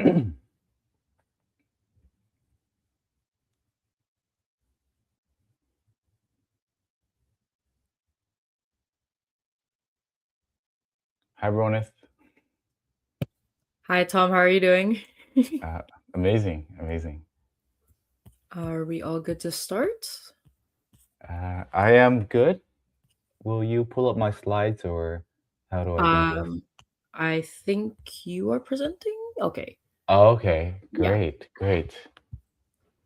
Hi, Ronith. Hi, Tom. How are you doing? Uh, Amazing, amazing. Are we all good to start? I am good. Will you pull up my slides or how do I do this? Um, I think you are presenting. Okay. Oh, okay, Yeah. great, great.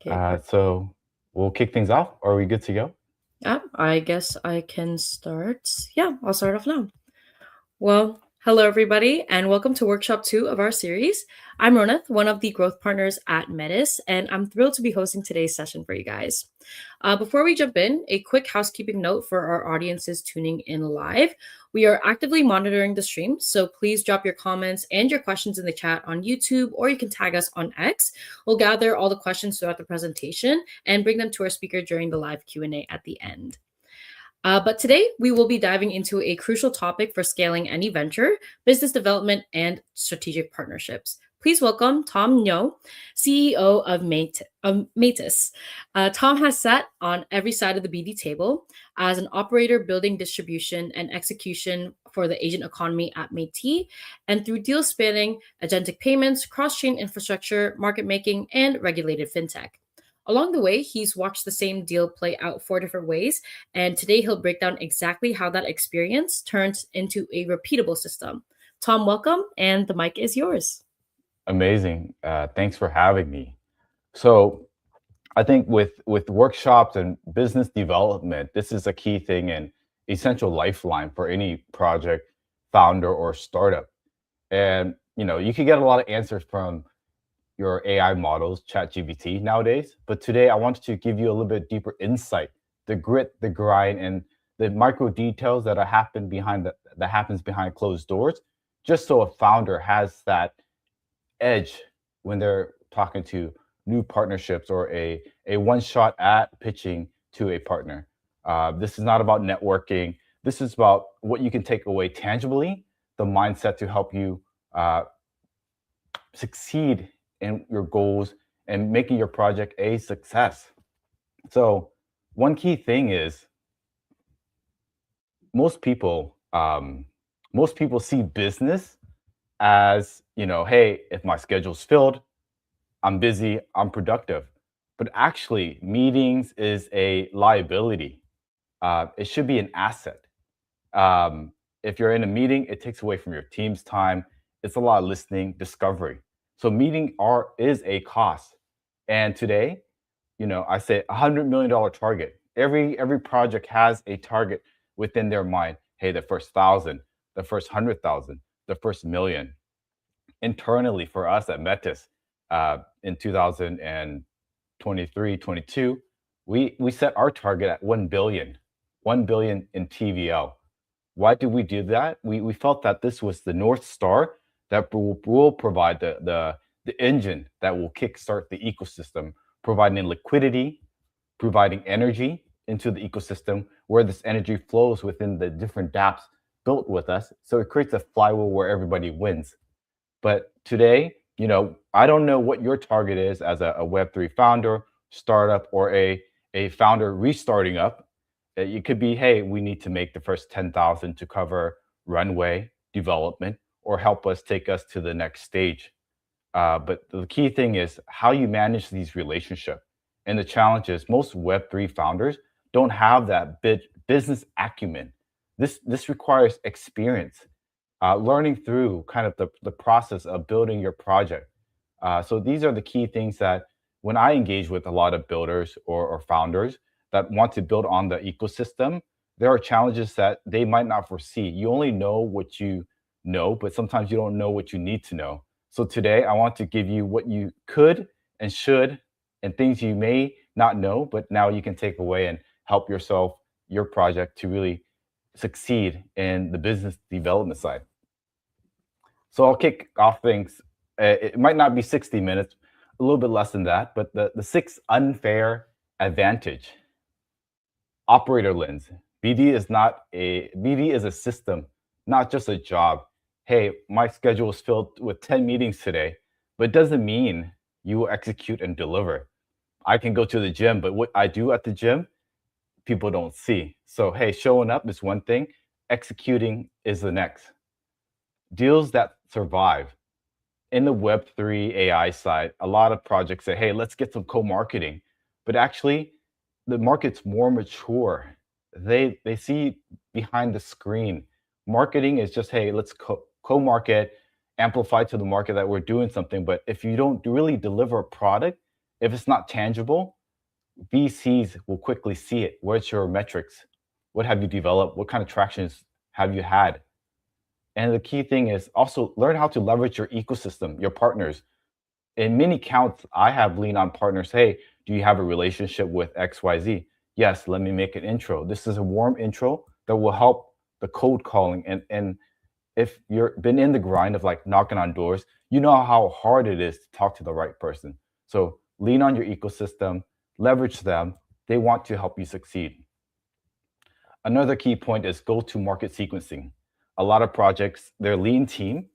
Okay. Perfect. So we'll kick things off. Are we good to go? Yeah. I guess I can start. Yeah. I'll start off now. Well, hello everybody, and welcome to Workshop 2 of our series. I'm Ronith, one of the growth partners at Metis, and I'm thrilled to be hosting today's session for you guys. Before we jump in, a quick housekeeping note for our audiences tuning in live. We are actively monitoring the stream, so please drop your comments and your questions in the chat on YouTube, or you can tag us on X. We'll gather all the questions throughout the presentation and bring them to our speaker during the live Q&A at the end. But today, we will be diving into a crucial topic for scaling any venture, business development, and strategic partnerships. Please welcome Tom Ngo, CEO of Metis. Tom has sat on every side of the BD table as an operator building distribution and execution for the agent economy at Metis, and through deals spanning agentic payments, cross-chain infrastructure, market making, and regulated fintech. Along the way, he's watched the same deal play out 4 different ways, and today he'll break down exactly how that experience turns into a repeatable system. Tom, welcome, and the mic is yours. Amazing. Thanks for having me. So I think with workshops and business development, this is a key thing and essential lifeline for any project, founder, or startup. And you can get a lot of answers from your AI models, ChatGPT nowadays. But today, I wanted to give you a little bit deeper insight, the grit, the grind, and the micro details that that happens behind closed doors, just so a founder has that edge when they're talking to new partnerships or a one shot at pitching to a partner. This is not about networking. This is about what you can take away tangibly, the mindset to help you succeed in your goals and making your project a success. So, one key thing is most people, most people see business as hey, if my schedule's filled, I'm busy, I'm productive. But actually, meetings is a liability. It should be an asset. Um, if you're in a meeting, it takes away from your team's time. It's a lot of listening, discovery. So meeting is a cost. And today, I say $100 million target. Every project has a target within their mind. Hey, the first 1,000, the first 100,000, the first million. Internally for us at Metis, in 2023, 22, we set our target at 1 billion, 1 billion in TVL. Why did we do that? We felt that this was the North Star that will provide the engine that will kickstart the ecosystem, providing liquidity, providing energy into the ecosystem where this energy flows within the different dApps built with us. So it creates a flywheel where everybody wins. But today, I don't know what your target is as a Web3 founder, startup, or a founder restarting up. It could be, hey, we need to make the first 10,000 to cover runway development or help us take us to the next stage. But the key thing is how you manage these relationships. And the challenge is most Web3 founders don't have that business acumen. This requires experience, learning through kind of the process of building your project. So these are the key things that when I engage with a lot of builders or founders that want to build on the ecosystem, there are challenges that they might not foresee. You only know what you know, but sometimes you don't know what you need to know. So today, I want to give you what you could and should, and things you may not know, but now you can take away and help yourself, your project to really succeed in the business development side. So I'll kick off things. It might not be 60 minutes, a little bit less than that, but the six unfair advantage. Operator lens. BD is a system, not just a job. Hey, my schedule is filled with 10 meetings today, but it doesn't mean you will execute and deliver. I can go to the gym, but what I do at the gym, people don't see. So, hey, showing up is one thing, executing is the next. Deals that survive in the Web3 AI side, a lot of projects say, hey, let's get some co-marketing. But actually, the market's more mature. They see behind the screen. Marketing is just, hey, let's co-market, amplify to the market that we're doing something. But if you don't really deliver a product, if it's not tangible, VCs will quickly see it. Where's your metrics? What have you developed? What kind of tractions have you had? And the key thing is also learn how to leverage your ecosystem, your partners. In many counts, I have leaned on partners. Hey, do you have a relationship with XYZ? Yes, let me make an intro. This is a warm intro that will help the cold calling. And if you've been in the grind of like knocking on doors, you know how hard it is to talk to the right person. So lean on your ecosystem, leverage them. They want to help you succeed. Another key point is go-to-market sequencing. A lot of projects, they're lean team,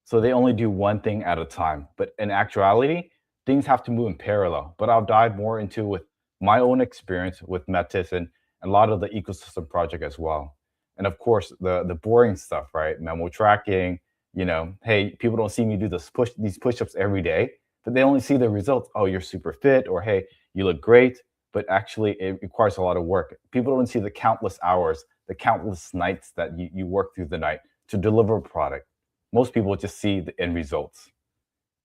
so they only do one thing at a time. But in actuality, things have to move in parallel. But I'll dive more into with my own experience with Metis and a lot of the ecosystem project as well. And of course, the boring stuff, right? Memo tracking, hey, people don't see me do these push-ups every day, but they only see the results. Oh, you're super fit, or hey, you look great. But actually, it requires a lot of work. People don't see the countless hours, the countless nights that you work through the night to deliver a product. Most people just see the end results.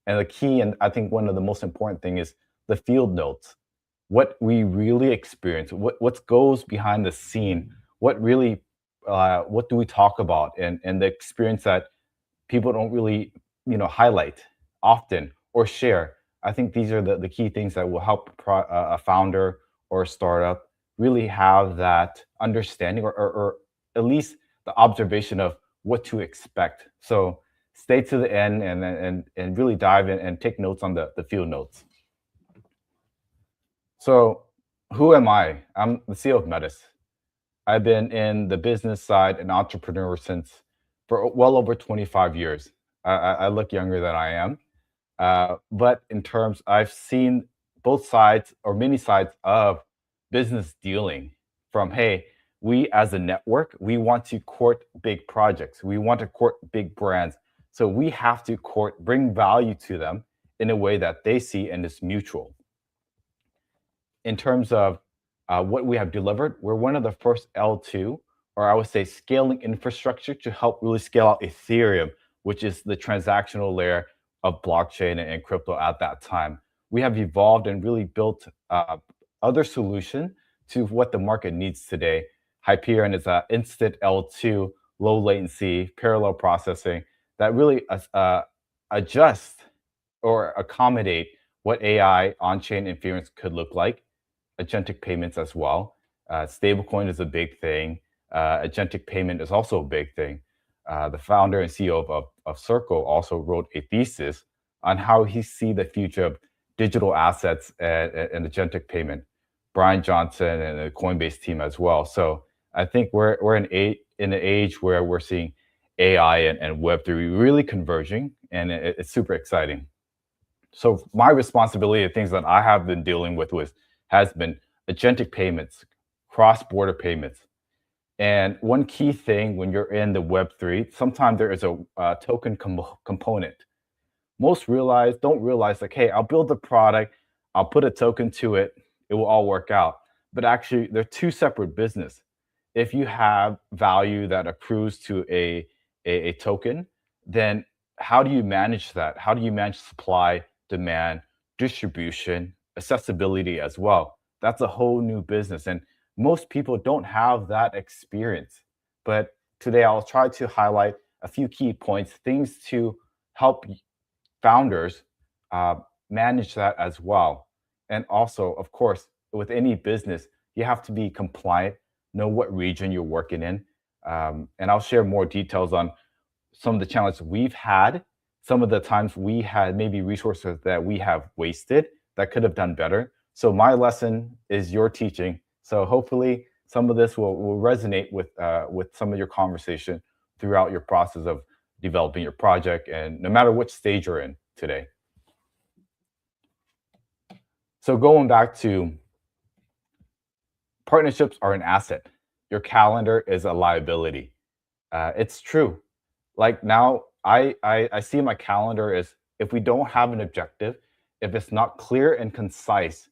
And the key, and I think one of the most important thing is the field notes. What we really experience, what goes behind the scene, what do we talk about, and the experience that people don't really, highlight often or share. I think these are the key things that will help a founder or a startup really have that understanding or at least the observation of what to expect. So stay to the end and really dive in and take notes on the field notes. So who am I? I'm the CEO of Metis. I've been in the business side and entrepreneur since for well over 25 years. I look younger than I am. But in terms, I've seen both sides or many sides of business dealing from, hey, we as a network, we want to court big projects. We want to court big brands. So we have to bring value to them in a way that they see and is mutual. In terms of what we have delivered, we're one of the first L2, or I would say scaling infrastructure to help really scale out Ethereum, which is the transactional layer of blockchain and crypto at that time. We have evolved and really built other solution to what the market needs today. Hyperion is an instant L2, low latency, parallel processing that really adjust or accommodate what AI on-chain inference could look like. Agentic payments as well. Stablecoin is a big thing. Agentic payment is also a big thing. The founder and CEO of Circle also wrote a thesis on how he see the future of digital assets and agentic payment. Brian Johnson and the Coinbase team as well. So I think we're in an age where we're seeing AI and Web3 really converging, and it's super exciting. So my responsibility, the things that I have been dealing with has been agentic payments, cross-border payments. And one key thing when you're in the Web3, sometimes there is a token component. Most don't realize like, hey, I'll build the product, I'll put a token to it, it will all work out. But actually, they're two separate business. If you have value that accrues to a token, then how do you manage that? How do you manage supply, demand, distribution, accessibility as well? That's a whole new business. And most people don't have that experience. But today I'll try to highlight a few key points, things to help founders manage that as well. And also, of course, with any business, you have to be compliant, know what region you're working in. And I'll share more details on some of the challenges we've had, some of the times we had maybe resources that we have wasted that could have done better. So my lesson is your teaching. So hopefully some of this will resonate with some of your conversation throughout your process of developing your project, and no matter which stage you're in today. So going back to partnerships are an asset. Your calendar is a liability. It's true. Like now, I see my calendar as if we don't have an objective, if it's not clear and concise,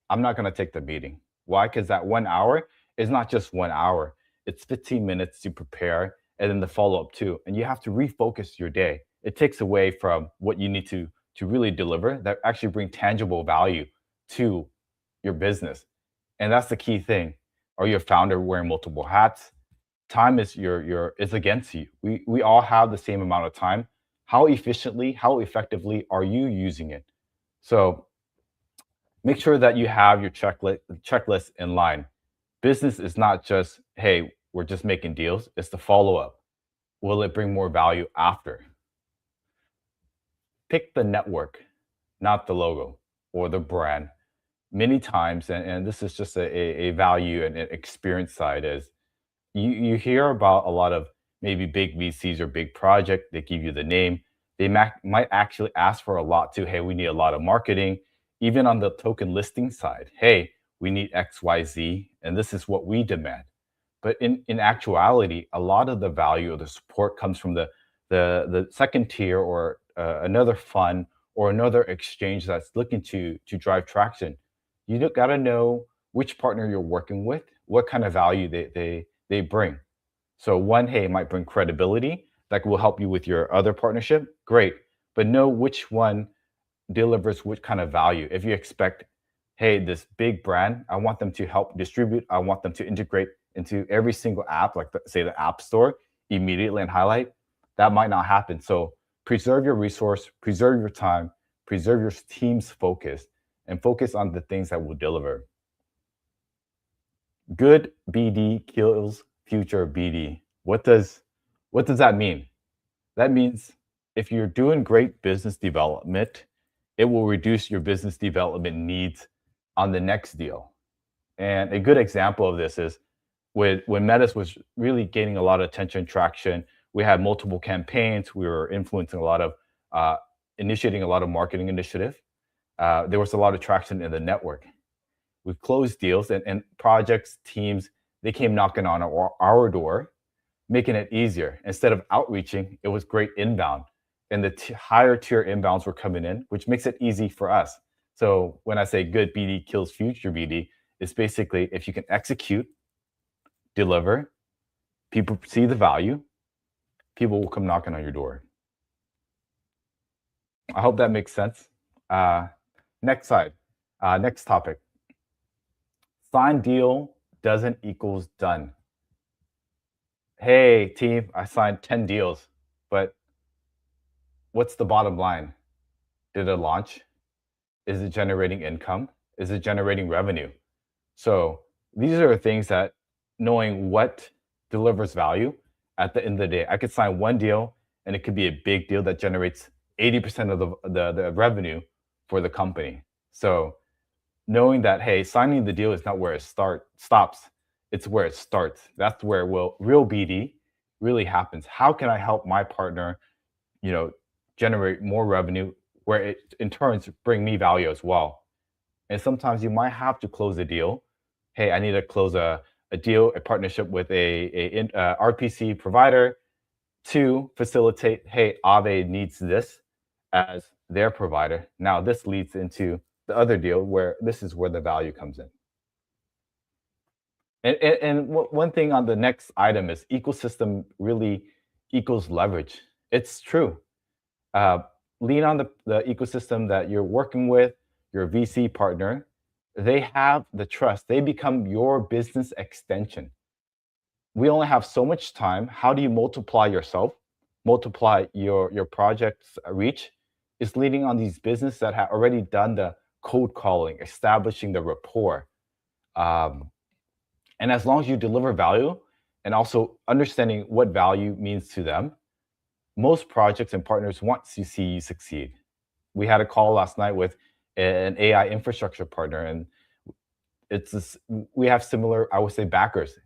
I'm not going to take the meeting. Why? Because that 1 hour is not just 1 hour. It's 15 minutes to prepare and then the follow up too. And you have to refocus your day. It takes away from what you need to really deliver that actually bring tangible value to your business. And that's the key thing. Are you a founder wearing multiple hats? Time is your is against you. We all have the same amount of time. How efficiently, how effectively are you using it? So make sure that you have your checklist in line. Business is not just, hey, we're just making deals. It's the follow up. Will it bring more value after? Pick the network, not the logo or the brand. Many times, and this is just a value and an experience side, is you hear about a lot of maybe big VCs or big project. They give you the name. They might actually ask for a lot too. Hey, we need a lot of marketing. Even on the token listing side, hey, we need X, Y, Z, and this is what we demand. But in actuality, a lot of the value of the support comes from the second tier or another fund or another exchange that's looking to drive traction. You got to know which partner you're working with, what kind of value they bring. So one, hey, might bring credibility that will help you with your other partnership. Great, but know which one delivers what kind of value. If you expect, hey, this big brand, I want them to help distribute, I want them to integrate into every single app, like say the App Store, immediately and highlight, that might not happen. So preserve your resource, preserve your time, preserve your team's focus, and focus on the things that will deliver. Good BD kills future BD. What does that mean? That means if you're doing great business development, it will reduce your business development needs on the next deal. And a good example of this is when Metis was really gaining a lot of attention, traction. We had multiple campaigns. We were influencing a lot of, initiating a lot of marketing initiative. There was a lot of traction in the network. We closed deals and projects, teams, they came knocking on our door, making it easier. Instead of outreaching, it was great inbound. And the higher tier inbounds were coming in, which makes it easy for us. So when I say good BD kills future BD, it's basically if you can execute, deliver, people see the value, people will come knocking on your door. I hope that makes sense. Next slide, next topic. Signed deal doesn't equals done. Hey team, I signed 10 deals, but what's the bottom line? Did it launch? Is it generating income? Is it generating revenue? So these are things that knowing what delivers value at the end of the day. I could sign one deal and it could be a big deal that generates 80% of the revenue for the company. So knowing that, hey, signing the deal is not where it stops. It's where it starts. That's where real BD really happens. How can I help my partner, generate more revenue where it in turn bring me value as well? And sometimes you might have to close a deal. Hey, I need to close a deal, a partnership with a RPC provider to facilitate, hey, Aave needs this as their provider. Now this leads into the other deal where this is where the value comes in. And one thing on the next item is ecosystem really equals leverage. It's true. Lean on the ecosystem that you're working with, your VC partner. They have the trust. They become your business extension. We only have so much time. How do you multiply yourself, multiply your project's reach? Is leaning on these businesses that have already done the cold calling, establishing the rapport. And as long as you deliver value and also understanding what value means to them, most projects and partners want to see you succeed. We had a call last night with an AI infrastructure partner, and we have similar, I would say, backers.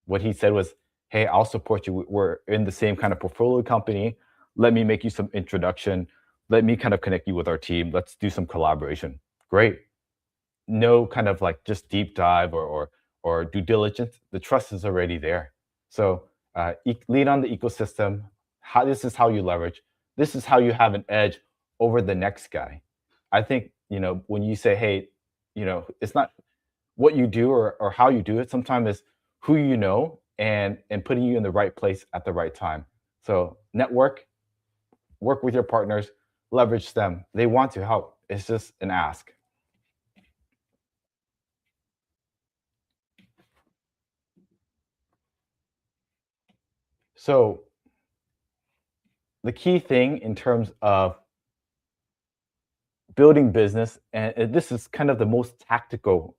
What he said was, hey, I'll support you. We're in the same kind of portfolio company. Let me make you some introduction. Let me kind of connect you with our team. Let's do some collaboration. Great. no kind of like just deep dive or due diligence. The trust is already there. So lean on the ecosystem. How this is how you leverage. This is how you have an edge over the next guy. I think when you say, hey, it's not what you do or how you do it. Sometimes it's who you know and putting you in the right place at the right time. So network, work with your partners, leverage them. They want to help. It's just an ask. So the key thing in terms of building business, and this is kind of the most tactical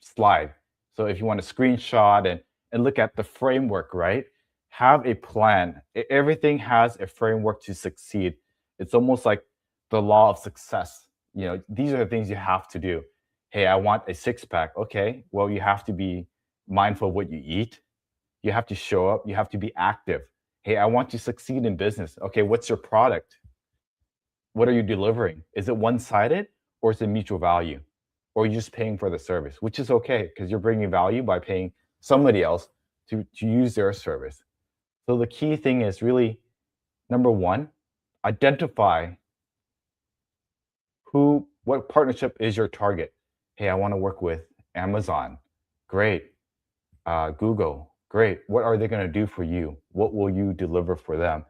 slide. So if you want to screenshot and look at the framework, right? Have a plan. Everything has a framework to succeed. It's almost like the law of success. These are the things you have to do. Hey, I want a six pack. Okay, well, you have to be mindful of what you eat. You have to show up. You have to be active. Hey, I want to succeed in business. Okay, what's your product? What are you delivering? Is it one-sided or is it mutual value? Or are you just paying for the service, which is okay because you're bringing value by paying somebody else to use their service. So the key thing is really, number one, identify what partnership is your target. Hey, I want to work with Amazon. Great. Google. Great. What are they going to do for you? What will you deliver for them?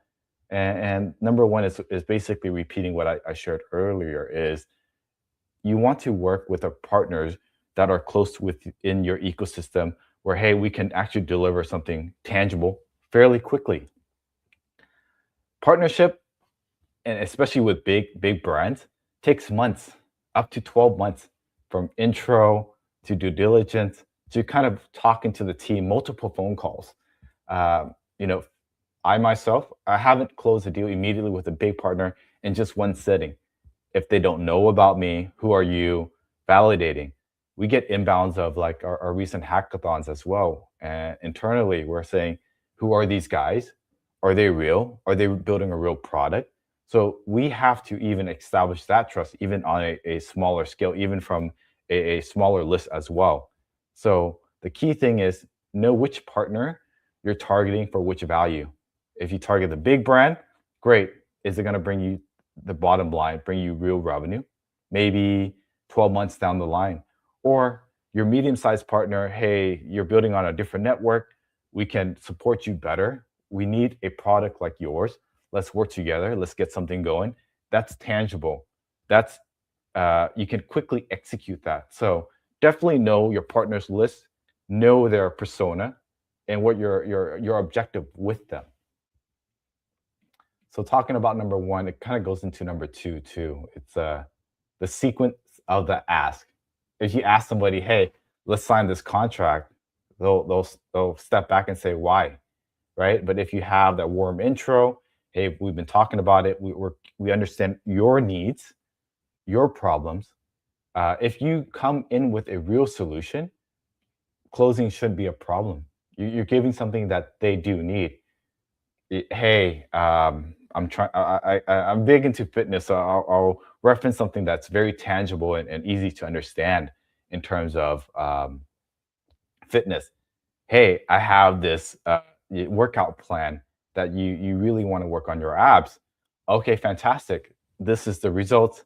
And number one is basically repeating what I shared earlier is you want to work with partners that are close within your ecosystem where, hey, we can actually deliver something tangible fairly quickly. Partnership, and especially with big brands, takes months, up to 12 months from intro to due diligence to kind of talking to the team, multiple phone calls. I myself, I haven't closed a deal immediately with a big partner in just one sitting. If they don't know about me, who are you? Validating. We get inbounds of like our recent hackathons as well. And internally, we're saying, who are these guys? Are they real? Are they building a real product? So we have to even establish that trust, even on a smaller scale, even from a smaller list as well. So the key thing is know which partner you're targeting for which value. If you target the big brand, great. Is it going to bring you the bottom line, bring you real revenue? Maybe 12 months down the line. Or your medium-sized partner, hey, you're building on a different network. We can support you better. We need a product like yours. Let's work together. Let's get something going. That's tangible. That's you can quickly execute that. So definitely know your partner's list, know their persona, and what your objective with them. So talking about number one, it kind of goes into number two too. It's the sequence of the ask. If you ask somebody, "Hey, let's sign this contract," they'll step back and say, "Why?" Right? But if you have that warm intro, "Hey, we've been talking about it. We understand your needs, your problems." If you come in with a real solution, closing shouldn't be a problem. You're giving something that they do need. Hey, I'm big into fitness, so I'll reference something that's very tangible and easy to understand in terms of fitness. Hey, I have this workout plan that you really want to work on your abs. Okay, fantastic. This is the results.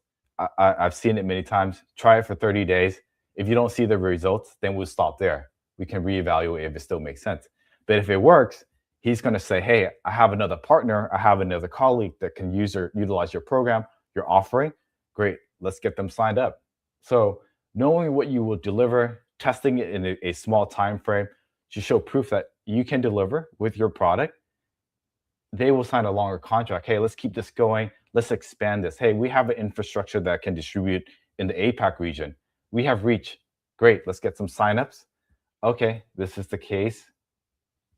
I've seen it many times. Try it for 30 days. If you don't see the results, then we'll stop there. We can reevaluate if it still makes sense. But if it works, he's going to say, hey, I have another partner. I have another colleague that can utilize your program, your offering. Great. Let's get them signed up. So knowing what you will deliver, testing it in a small time frame to show proof that you can deliver with your product, they will sign a longer contract. Hey, let's keep this going. Let's expand this. Hey, we have an infrastructure that can distribute in the APAC region. We have reach. Great. Let's get some signups. Okay, this is the case.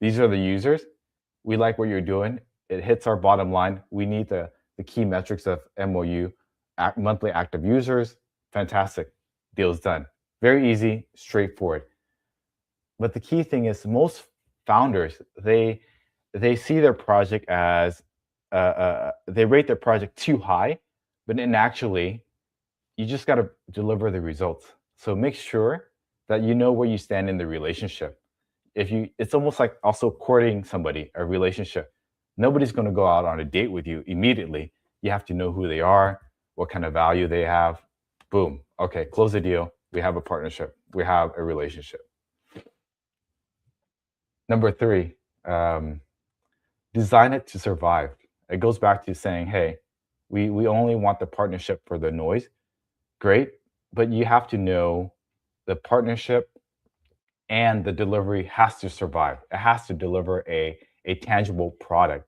These are the users. We like what you're doing. It hits our bottom line. We need the key metrics of MOU, monthly active users. Fantastic. Deal's done. Very easy, straightforward. But the key thing is most founders, they see their project as, they rate their project too high, but in actually, you just got to deliver the results. So make sure that you know where you stand in the relationship. It's almost like also courting somebody, a relationship. Nobody's going to go out on a date with you immediately. You have to know who they are, what kind of value they have. Boom. Okay, close the deal. We have a partnership. We have a relationship. Number three, design it to survive. It goes back to saying, hey, we only want the partnership for the noise. Great, but you have to know the partnership and the delivery has to survive. It has to deliver a tangible product.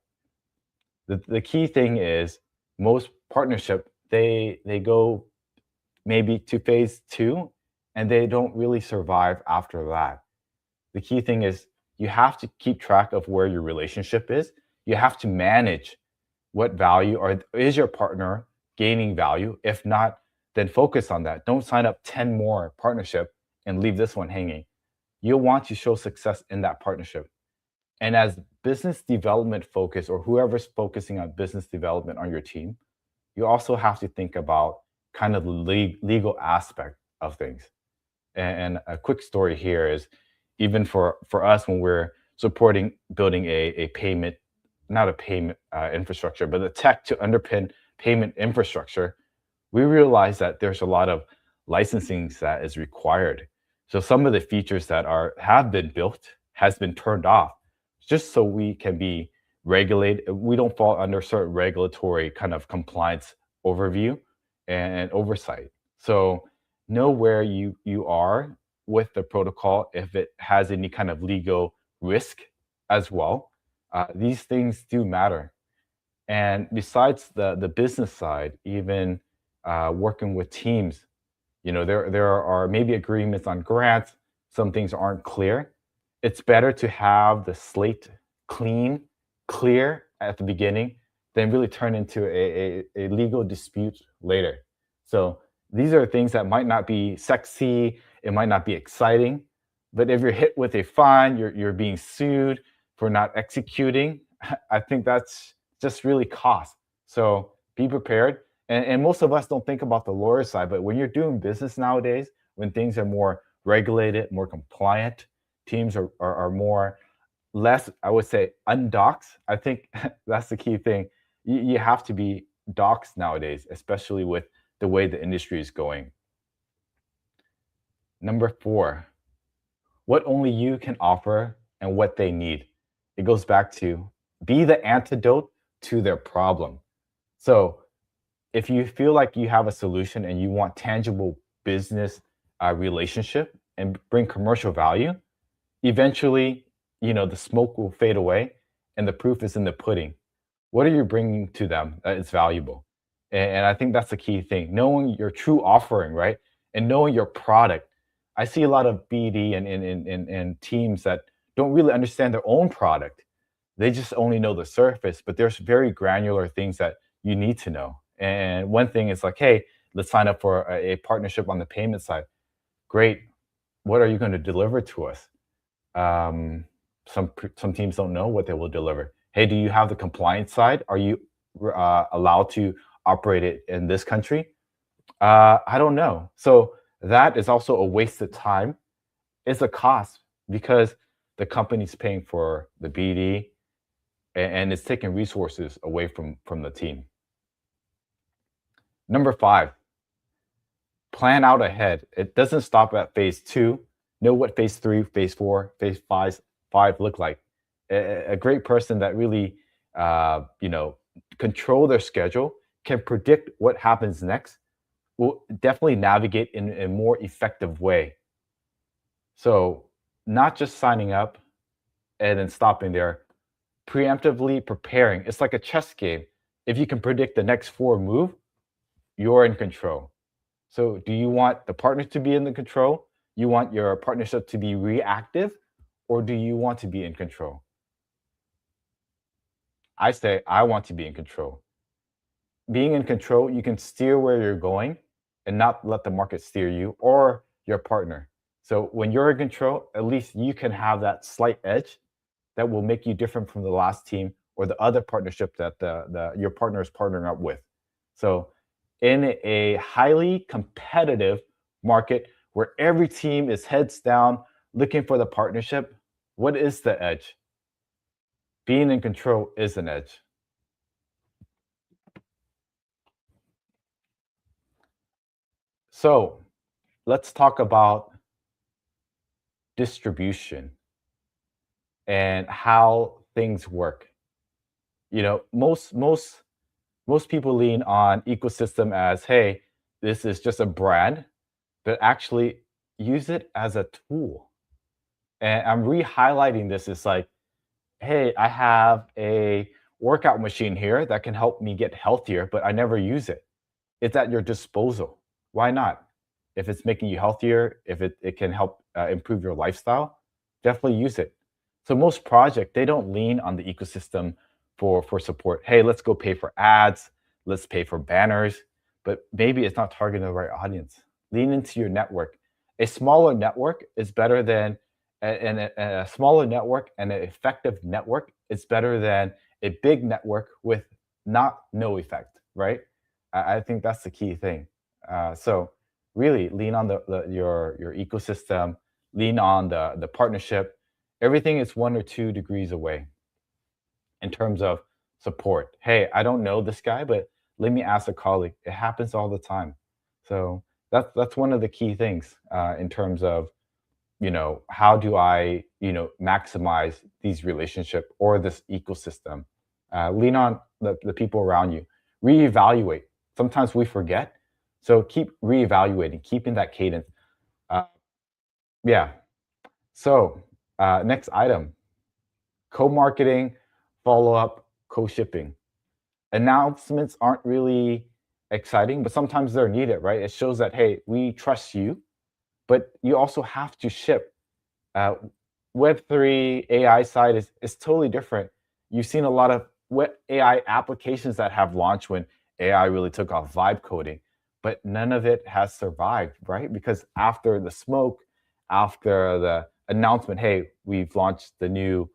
The key thing is most partnership, they go maybe to phase two and they don't really survive after that. The key thing is you have to keep track of where your relationship is. You have to manage what value or is your partner gaining value. If not, then focus on that. Don't sign up 10 more partnership and leave this one hanging. You'll want to show success in that partnership. And as business development focus or whoever's focusing on business development on your team, you also have to think about kind of the legal aspect of things. And a quick story here is even for us when we're supporting building a payment, not a payment infrastructure, but the tech to underpin payment infrastructure, we realize that there's a lot of licensing that is required. So some of the features that have been built has been turned off just so we can be regulated. We don't fall under certain regulatory kind of compliance overview and oversight. So know where you are with the protocol if it has any kind of legal risk as well. These things do matter. And besides the business side, even working with teams, there are maybe agreements on grants. Some things aren't clear. It's better to have the slate clear at the beginning than really turn into a legal dispute later. So these are things that might not be sexy, it might not be exciting, but if you're hit with a fine, you're being sued for not executing, I think that's just really cost. So be prepared. And most of us don't think about the lawyer side, but when you're doing business nowadays, when things are more regulated, more compliant, teams are more less, I would say, undoxed. I think that's the key thing. You have to be doxed nowadays, especially with the way the industry is going. Number four, what only you can offer and what they need. It goes back to be the antidote to their problem. So if you feel like you have a solution and you want tangible business relationship and bring commercial value, eventually, the smoke will fade away and the proof is in the pudding. What are you bringing to them that is valuable? And I think that's the key thing, knowing your true offering, right? And knowing your product. I see a lot of BD and teams that don't really understand their own product. They just only know the surface, but there's very granular things that you need to know. And one thing is like, hey, let's sign up for a partnership on the payment side. Great. What are you going to deliver to us? Some teams don't know what they will deliver. Hey, do you have the compliance side? Are you allowed to operate it in this country? I don't know. So that is also a waste of time. It's a cost because the company's paying for the BD and it's taking resources away from the team. Number five, plan out ahead. It doesn't stop at phase two. Know what phase three, phase four, phase five look like. A great person that really, control their schedule, can predict what happens next, will definitely navigate in a more effective way. So not just signing up and then stopping there, preemptively preparing. It's like a chess game. If you can predict the next four move, you're in control. So do you want the partner to be in the control? You want your partnership to be reactive, or do you want to be in control? I say I want to be in control. Being in control, you can steer where you're going and not let the market steer you or your partner. So when you're in control, at least you can have that slight edge that will make you different from the last team or the other partnership that your partner is partnering up with. So in a highly competitive market where every team is heads down looking for the partnership, what is the edge? Being in control is an edge. So let's talk about distribution and how things work. You know, most people lean on ecosystem as, hey, this is just a brand, but actually use it as a tool. And I'm re-highlighting this. It's like, hey, I have a workout machine here that can help me get healthier, but I never use it. It's at your disposal. Why not? If it's making you healthier, if it can help improve your lifestyle, definitely use it. So most projects, they don't lean on the ecosystem for support. Hey, let's go pay for ads, let's pay for banners, but maybe it's not targeting the right audience. Lean into your network. A smaller network is better than a smaller network, and an effective network is better than a big network with not no effect, right? I think that's the key thing. So really lean on your ecosystem, lean on the partnership. Everything is 1 or 2 degrees away in terms of support. Hey, I don't know this guy, but let me ask a colleague. It happens all the time. So that's one of the key things in terms of, how do I, maximize these relationship or this ecosystem. Lean on the people around you. Reevaluate. Sometimes we forget, so keep reevaluating, keeping that cadence. uh, yeah. So next item: co-marketing, follow-up, co-shipping. Announcements aren't really exciting, but sometimes they're needed, right? It shows that, hey, we trust you, but you also have to ship. uh, Web3 AI side is totally different. You've seen a lot of web AI applications that have launched when AI really took off, vibe coding, but none of it has survived, right? Because after the smoke, after the announcement, hey, we've launched the new,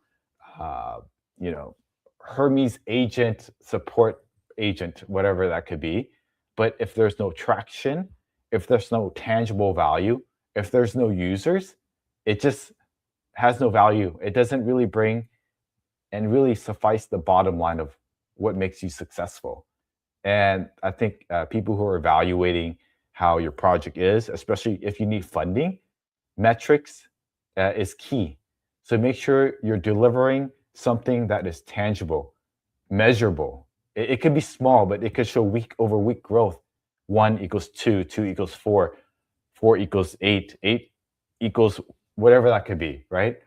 uh, you know, Hermes agent, support agent, whatever that could be. But if there's no traction, if there's no tangible value, if there's no users, it just has no value. It doesn't really bring and really suffice the bottom line of what makes you successful. And I think people who are evaluating how your project is, especially if you need funding, metrics is key. So make sure you're delivering something that is tangible, measurable. It could be small, but it could show week over week growth. 1 equals 2, 2 equals 4, 4 equals 8, 8 equals whatever that could be, right?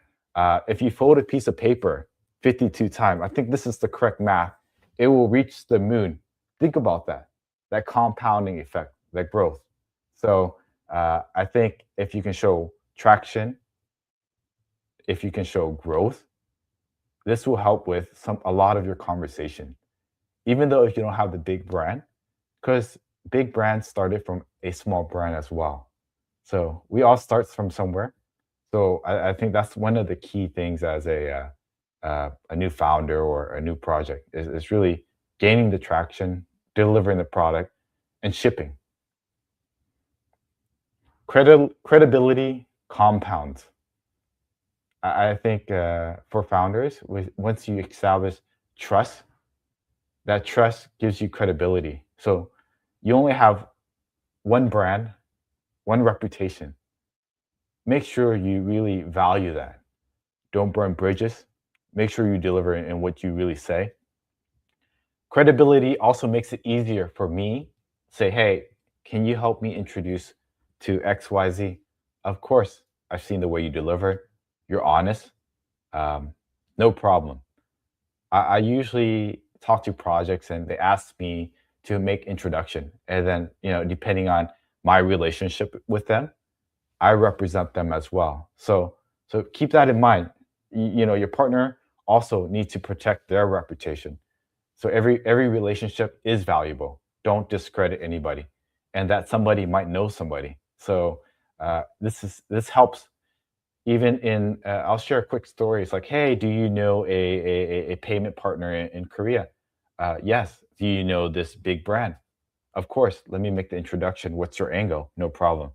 If you fold a piece of paper 52 times, I think this is the correct math, it will reach the moon. Think about that compounding effect, that growth. So I think if you can show traction, if you can show growth, this will help with a lot of your conversation. Even though if you don't have the big brand, because big brands started from a small brand as well. So we all start from somewhere. So I think that's one of the key things as a new founder or a new project is really gaining the traction, delivering the product, and shipping. Credibility compounds. I think for founders, once you establish trust, that trust gives you credibility. So you only have one brand, one reputation. Make sure you really value that. Don't burn bridges. Make sure you deliver in what you really say. Credibility also makes it easier for me to say, hey, can you help me introduce to XYZ? Of course, I've seen the way you deliver. You're honest. Um, no problem. I usually talk to projects and they ask me to make introduction. And then, depending on my relationship with them, I represent them as well. So keep that in mind. Your partner also needs to protect their reputation. So every relationship is valuable. Don't discredit anybody, and that somebody might know somebody. So this helps. Even in, I'll share a quick story. It's like, hey, do you know a payment partner in Korea? Yes. Do you know this big brand? Of course. Let me make the introduction. What's your angle? No problem.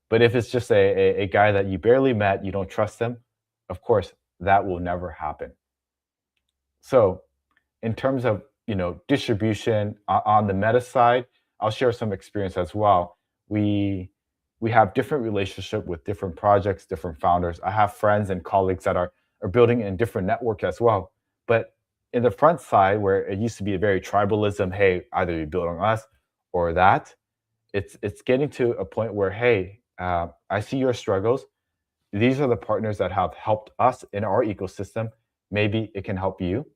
But if it's just a guy that you barely met, you don't trust him, of course, that will never happen. So in terms of distribution on the Meta side, I'll share some experience as well. We have different relationship with different projects, different founders. I have friends and colleagues that are building in different network as well. But in the front side, where it used to be a very tribalism, hey, either you build on us or that, it's getting to a point where, hey, I see your struggles. These are the partners that have helped us in our ecosystem. Maybe it can help you,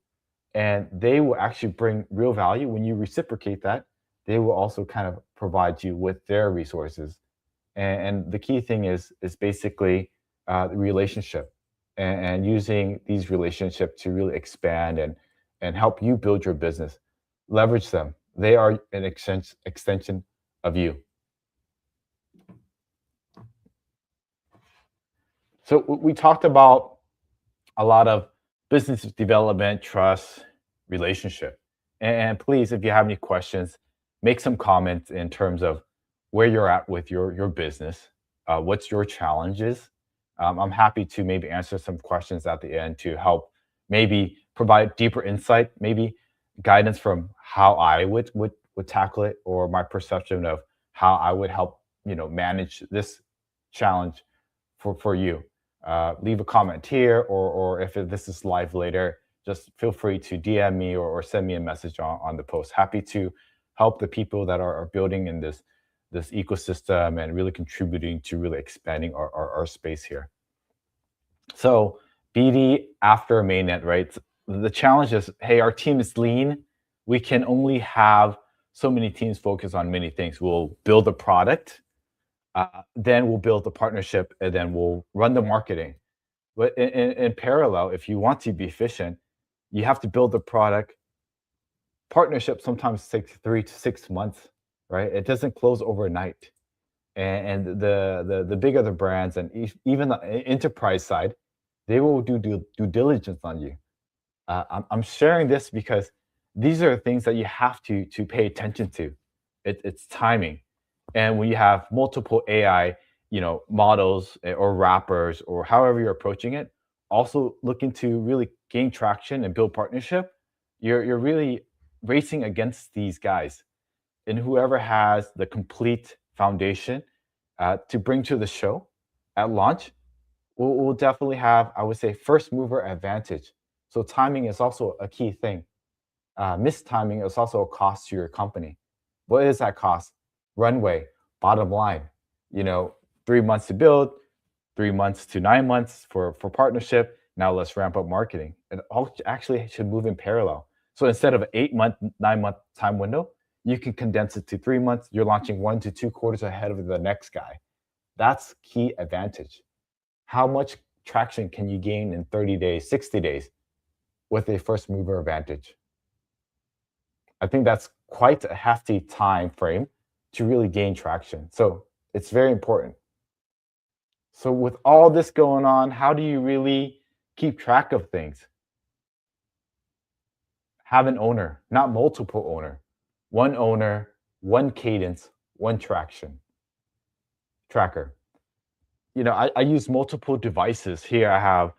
and they will actually bring real value. When you reciprocate that, they will also kind of provide you with their resources. And the key thing is basically the relationship, and using these relationships to really expand and help you build your business. Leverage them. They are an extension of you. So we talked about a lot of business development, trust, relationship. And please, if you have any questions, make some comments in terms of where you're at with your business, what's your challenges. I'm happy to maybe answer some questions at the end to help maybe provide deeper insight, maybe guidance from how I would tackle it, or my perception of how I would help manage this challenge for you. Leave a comment here, or if this is live later, just feel free to DM me, or send me a message on the post. Happy to help the people that are building in this ecosystem and really contributing to really expanding our space here. So BD after mainnet, right? The challenge is, hey, our team is lean. We can only have so many teams focus on many things. We'll build a product, then we'll build the partnership, and then we'll run the marketing. But in parallel, if you want to be efficient, you have to build the product. Partnership sometimes takes 3 to 6 months, right? It doesn't close overnight. And the bigger the brands, and even the enterprise side, they will do due diligence on you. I'm sharing this because these are things that you have to pay attention to. It's timing. And when you have multiple AI, models, or wrappers, or however you're approaching it, also looking to really gain traction and build partnership, you're really racing against these guys. And whoever has the complete foundation to bring to the show at launch will definitely have, I would say, first mover advantage. So timing is also a key thing. Missed timing is also a cost to your company. What is that cost? Runway, bottom line. 3 months to build, 3 months to 9 months for partnership. Now let's ramp up marketing. It all actually should move in parallel. So instead of an 8 month, 9 month time window, you can condense it to 3 months. You're launching 1 to 2 quarters ahead of the next guy. That's key advantage. How much traction can you gain in 30 days, 60 days with a first mover advantage? I think that's quite a hefty time frame to really gain traction. So it's very important. So with all this going on, how do you really keep track of things? Have an owner, not multiple owner. One owner, one cadence, one tracker. I use multiple devices. Here I have,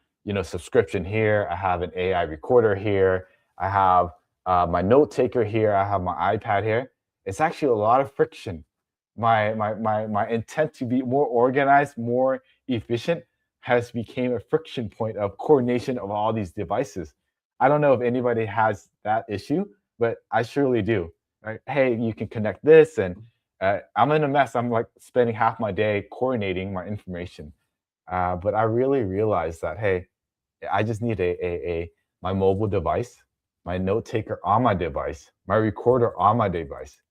subscription here. I have an AI recorder here. I have my note taker here. I have my iPad here. It's actually a lot of friction. My intent to be more organized, more efficient, has become a friction point of coordination of all these devices. I don't know if anybody has that issue, but I surely do. Right? Hey, you can connect this, and I'm in a mess. I'm like spending half my day coordinating my information. But I really realized that, hey, I just need my mobile device, my note taker on my device, my recorder on my device,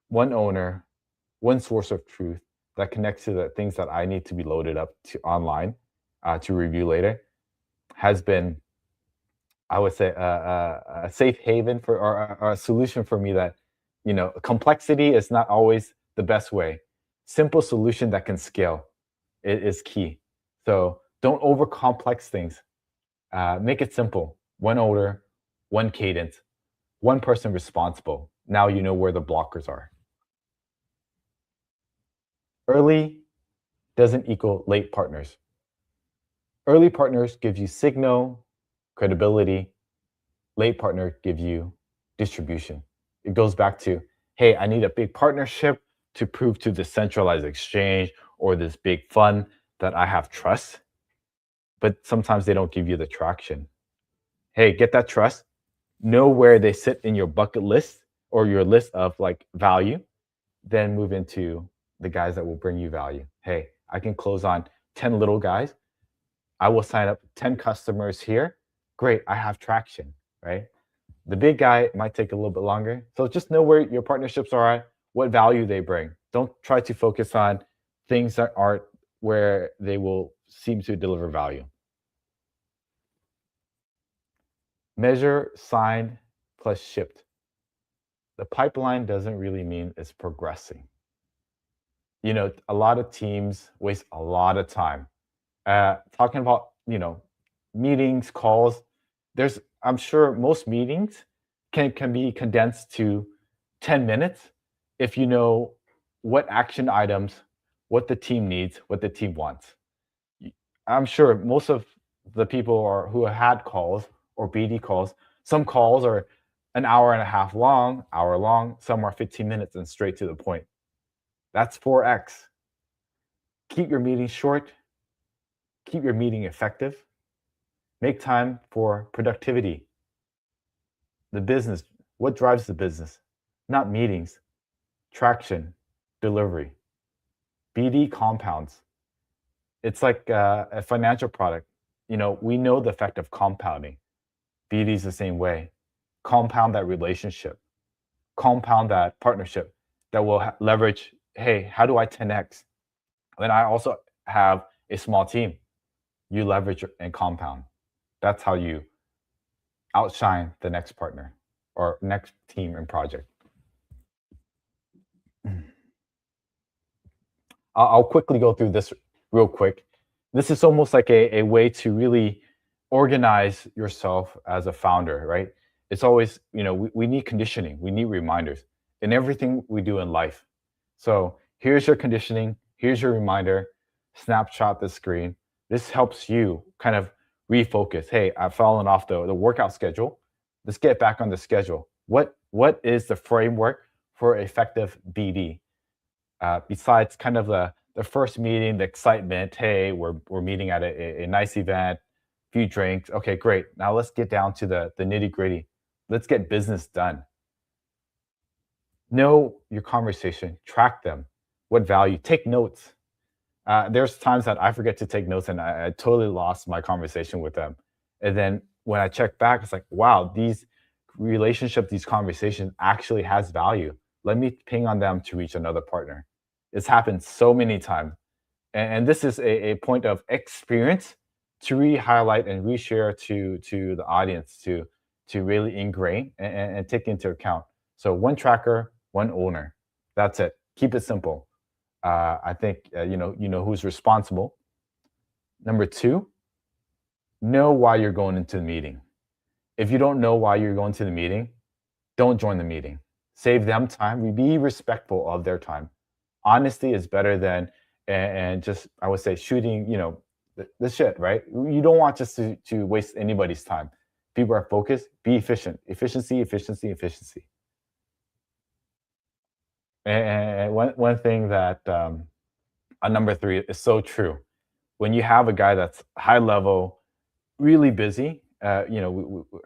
one owner, one source of truth that connects to the things that I need to be loaded up to online to review later, has been, I would say, a safe haven for, or a solution for me. That complexity is not always the best way. Simple solution that can scale is key. So don't over complex things. Make it simple. One owner, one cadence, one person responsible. Now you know where the blockers are. Early doesn't equal late partners. Early partners give you signal, credibility. Late partner give you distribution. It goes back to, hey, I need a big partnership to prove to the centralized exchange or this big fund that I have trust. But sometimes they don't give you the traction. Hey, get that trust, know where they sit in your bucket list or your list of like value, then move into the guys that will bring you value. Hey, I can close on 10 little guys. I will sign up 10 customers here. Great, I have traction, right? The big guy might take a little bit longer. So just know where your partnerships are at, what value they bring. Don't try to focus on things that aren't where they will seem to deliver value. Measure signed plus shipped. The pipeline doesn't really mean it's progressing. A lot of teams waste a lot of time talking about, meetings, calls. I'm sure most meetings can be condensed to 10 minutes if you know what action items, what the team needs, what the team wants. I'm sure most of the people who have had calls or BD calls, some calls are an hour and a half long, hour long, some are 15 minutes and straight to the point. That's 4x. Keep your meeting short, keep your meeting effective, make time for productivity. The business, what drives the business? Not meetings, traction, delivery. BD compounds. It's like a financial product. We know the effect of compounding. BD is the same way. Compound that relationship, compound that partnership that will leverage, hey, how do I 10x? Then I also have a small team. You leverage and compound. That's how you outshine the next partner or next team and project. I'll quickly go through this real quick. This is almost like a way to really organize yourself as a founder, right? It's always, we need conditioning, we need reminders in everything we do in life. So here's your conditioning, here's your reminder, snapshot the screen. This helps you kind of refocus. Hey, I've fallen off the workout schedule. Let's get back on the schedule. What is the framework for effective BD? Besides kind of the first meeting, the excitement, hey, we're meeting at a nice event, few drinks. Okay, great. Now let's get down to the nitty gritty. Let's get business done. Know your conversation, track them. What value? Take notes. There's times that I forget to take notes and I totally lost my conversation with them. And then when I check back, it's like, wow, these relationships, these conversations actually has value. Let me ping on them to reach another partner. It's happened so many times. And this is a point of experience to re-highlight and reshare to the audience to really ingrain and take into account. So one tracker, one owner. That's it. Keep it simple. I think you know who's responsible. Number two, know why you're going into the meeting. If you don't know why you're going to the meeting, don't join the meeting. Save them time. Be respectful of their time. Honesty is better than and just I would say shooting. The shit, right? You don't want just to waste anybody's time. People are focused. Be efficient. Efficiency, efficiency, efficiency. And one thing that on number three is so true. When you have a guy that's high level, really busy, I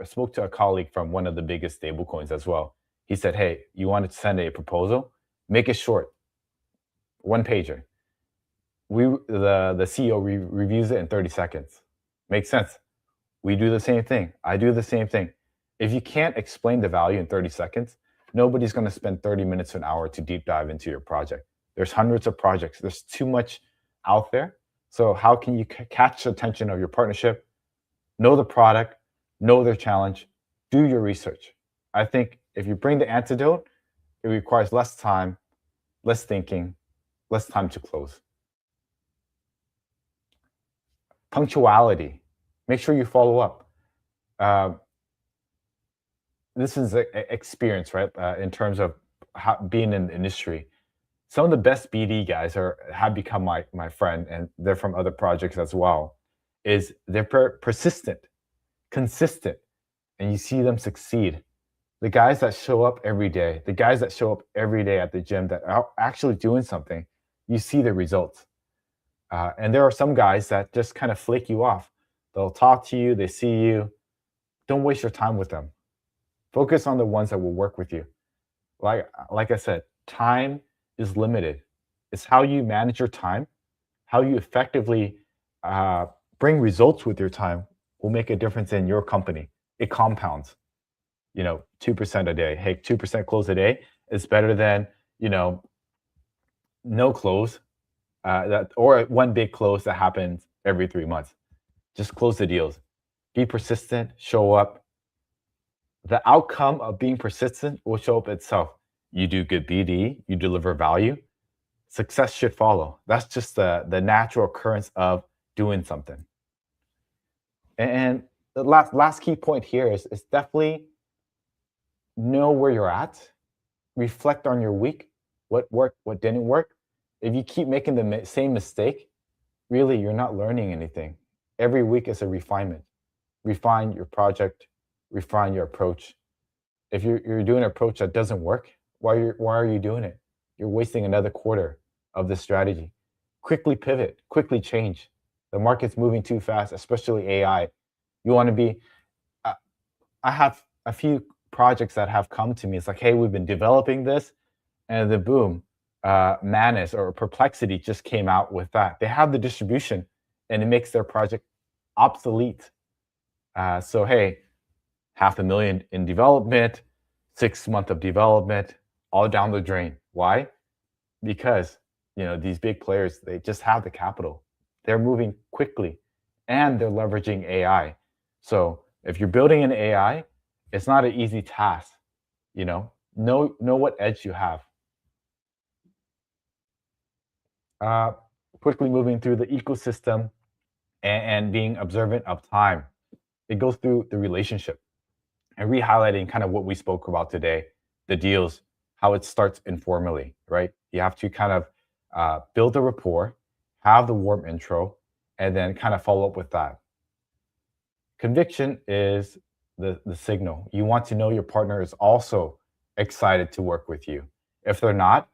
spoke to a colleague from one of the biggest stablecoins as well. He said, "Hey, you want to send a proposal? Make it short, one pager. The CEO reviews it in 30 seconds. Makes sense. We do the same thing. I do the same thing. If you can't explain the value in 30 seconds, nobody's going to spend 30 minutes to an hour to deep dive into your project. There's hundreds of projects. There's too much out there. So how can you catch the attention of your partnership? Know the product, know their challenge, do your research. I think if you bring the antidote, it requires less time, less thinking, less time to close. Punctuality. Make sure you follow up. This is experience, right? In terms of being in the industry. some of the best BD guys have become my friend, and they're from other projects as well. Is they're persistent, consistent, and you see them succeed. The guys that show up every day, the guys that show up every day at the gym that are actually doing something, you see the results. And there are some guys that just kind of flake you off. They'll talk to you, they see you. Don't waste your time with them. Focus on the ones that will work with you. Like I said, time is limited. It's how you manage your time, how you effectively bring results with your time will make a difference in your company. It compounds. 2% a day. Hey, 2% close a day is better than no close or one big close that happens every 3 months. Just close the deals. Be persistent. Show up. The outcome of being persistent will show up itself. You do good BD. You deliver value. Success should follow. That's just the natural occurrence of doing something. And the last key point here is definitely know where you're at, reflect on your week, what worked, what didn't work. If you keep making the same mistake, really you're not learning anything. Every week is a refinement. Refine your project, refine your approach. If you're doing an approach that doesn't work, why are you doing it? You're wasting another quarter of the strategy. Quickly pivot, quickly change. The market's moving too fast, especially AI. You want to be, I have a few projects that have come to me. It's like, hey, we've been developing this, and the boom, Manus or Perplexity just came out with that. They have the distribution, and it makes their project obsolete. So hey, $500,000 in development, 6 months of development, all down the drain. Why? Because these big players, they just have the capital. They're moving quickly, and they're leveraging AI. So if you're building an AI, it's not an easy task. Know what edge you have. Quickly moving through the ecosystem and being observant of time. It goes through the relationship and re-highlighting kind of what we spoke about today, the deals, how it starts informally, right? You have to kind of build a rapport, have the warm intro, and then kind of follow up with that. Conviction is the signal. You want to know your partner is also excited to work with you. If they're not,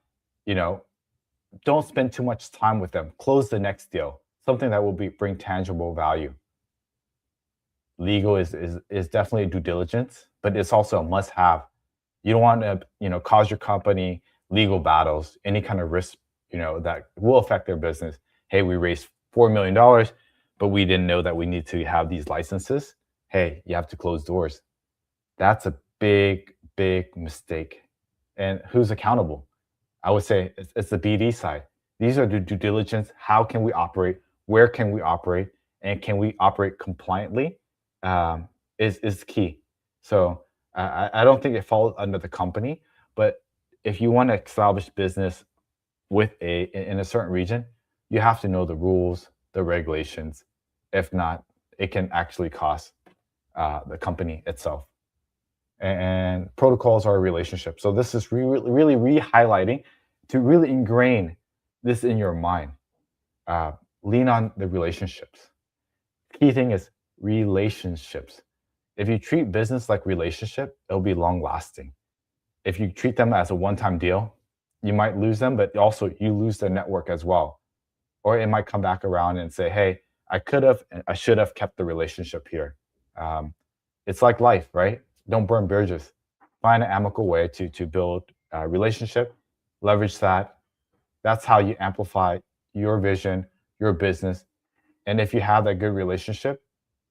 don't spend too much time with them. Close the next deal, something that will bring tangible value. Legal is definitely a due diligence, but it's also a must-have. You don't want to, cause your company legal battles, any kind of risk, that will affect their business. Hey, we raised $4 million, but we didn't know that we need to have these licenses. Hey, you have to close doors. That's a big, big mistake. And who's accountable? I would say it's the BD side. These are the due diligence. How can we operate? Where can we operate? And can we operate compliantly? Is key. So I don't think it falls under the company, but if you want to establish business in a certain region, you have to know the rules, the regulations. If not, it can actually cost the company itself. And protocols are a relationship. So this is really re-highlighting to really ingrain this in your mind. Lean on the relationships. Key thing is relationships. If you treat business like relationship, it'll be long lasting. If you treat them as a one-time deal, you might lose them, but also you lose their network as well. Or it might come back around and say, hey, I should have kept the relationship here. It's like life, right? Don't burn bridges. Find an amicable way to build a relationship, leverage that. That's how you amplify your vision, your business. And if you have that good relationship,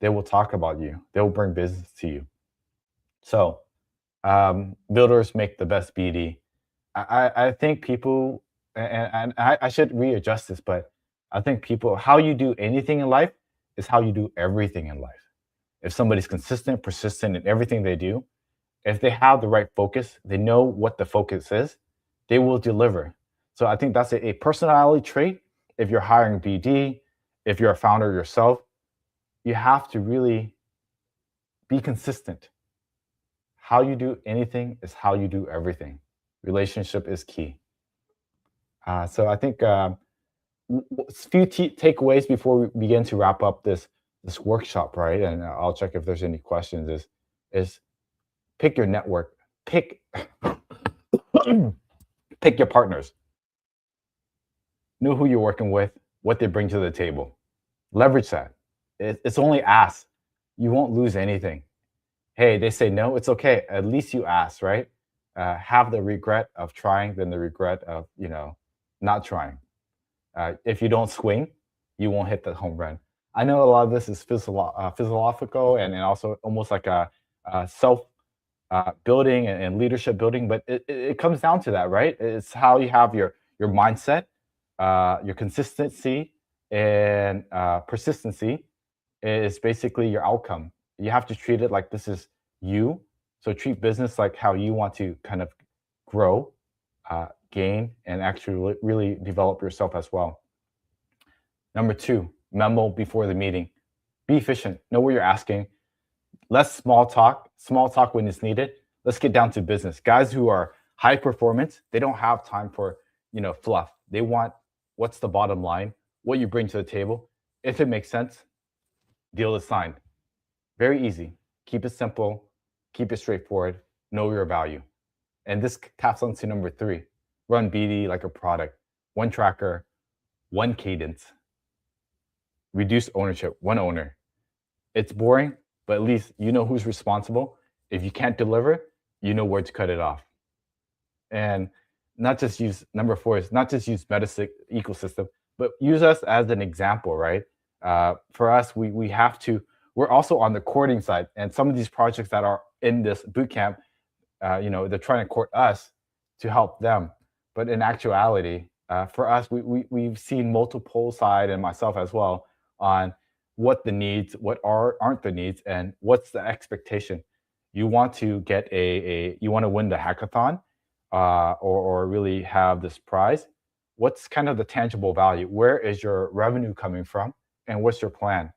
they will talk about you. They will bring business to you. So builders make the best BD. I think people, and I should readjust this, but I think people, how you do anything in life is how you do everything in life. If somebody's consistent, persistent in everything they do, if they have the right focus, they know what the focus is, they will deliver. So I think that's a personality trait. If you're hiring BD, if you're a founder yourself, you have to really be consistent. How you do anything is how you do everything. Relationship is key. So I think few takeaways before we begin to wrap up this workshop, right? And I'll check if there's any questions. Is pick your network, pick pick your partners, know who you're working with, what they bring to the table, leverage that. It's only ask. You won't lose anything. Hey, they say no, it's okay. At least you asked, right? Have the regret of trying than the regret of not trying. If you don't swing, you won't hit the home run. I know a lot of this is physiological and also almost like a self building and leadership building, but it comes down to that, right? It's how you have your mindset, your consistency, and persistency is basically your outcome. You have to treat it like this is you. So treat business like how you want to kind of grow, gain, and actually really develop yourself as well. Number two, memo before the meeting. Be efficient. Know what you're asking. Less small talk when it's needed. Let's get down to business. Guys who are high performance, they don't have time for fluff. They want what's the bottom line, what you bring to the table. If it makes sense, deal is signed. Very easy. Keep it simple. Keep it straightforward. Know your value. And this taps on to number three. Run BD like a product. One tracker, one cadence. Reduce ownership, one owner. It's boring, but at least you know who's responsible. If you can't deliver, you know where to cut it off. And not just use, number four is not just use Metis ecosystem, but use us as an example, right? For us, we have to, we're also on the courting side. And some of these projects that are in this bootcamp, they're trying to court us to help them. But in actuality, for us, we've seen multiple side and myself as well on what the needs, what aren't the needs, and what's the expectation. You want to get you want to win the hackathon, or really have this prize. What's kind of the tangible value? Where is your revenue coming from, and what's your plan?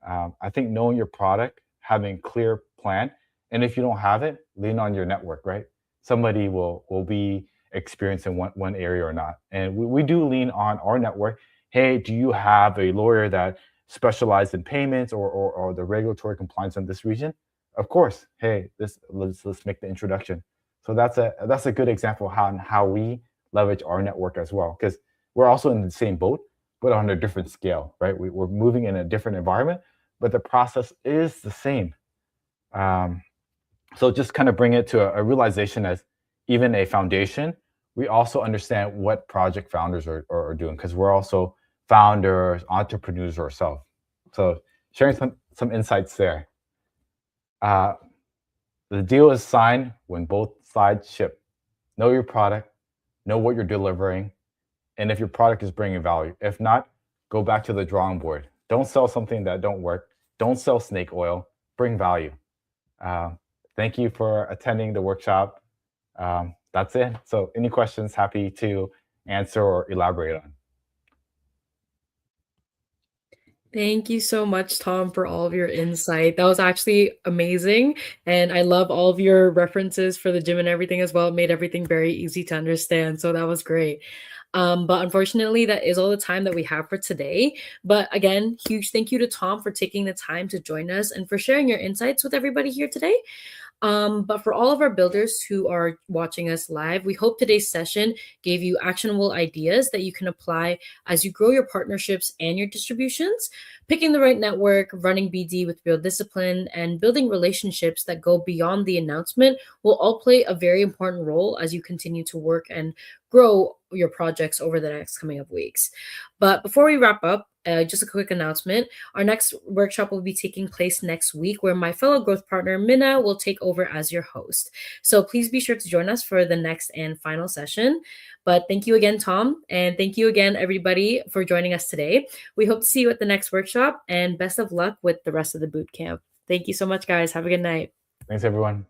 I think knowing your product, having clear plan, and if you don't have it, lean on your network, right? Somebody will be experienced in one area or not, and we do lean on our network. Hey, do you have a lawyer that specialized in payments or the regulatory compliance in this region? Of course. Hey, let's make the introduction. So that's a good example of how we leverage our network as well, because we're also in the same boat, but on a different scale, right? We're moving in a different environment, but the process is the same. So just kind of bring it to a realization as even a foundation, we also understand what project founders are doing, because we're also founders, entrepreneurs ourselves. So sharing some insights there. The deal is signed when both sides ship. Know your product, know what you're delivering, and if your product is bringing value. If not, go back to the drawing board. Don't sell something that don't work. Don't sell snake oil. Bring value. Thank you for attending the workshop. That's it. So any questions, happy to answer or elaborate on. Thank you so much, Tom, for all of your insight. That was actually amazing. And I love all of your references for the gym and everything as well. It made everything very easy to understand. So that was great. But unfortunately, that is all the time that we have for today. But again, huge thank you to Tom for taking the time to join us and for sharing your insights with everybody here today. But for all of our builders who are watching us live, we hope today's session gave you actionable ideas that you can apply as you grow your partnerships and your distributions. Picking the right network, running BD with real discipline, and building relationships that go beyond the announcement will all play a very important role as you continue to work and grow your projects over the next coming of weeks. But before we wrap up, just a quick announcement. Our next workshop will be taking place next week, where my fellow growth partner, Minna, will take over as your host. So please be sure to join us for the next and final session. But thank you again, Tom. And thank you again, everybody, for joining us today. We hope to see you at the next workshop, and best of luck with the rest of the boot camp. Thank you so much, guys. Have a good night. Thanks, everyone.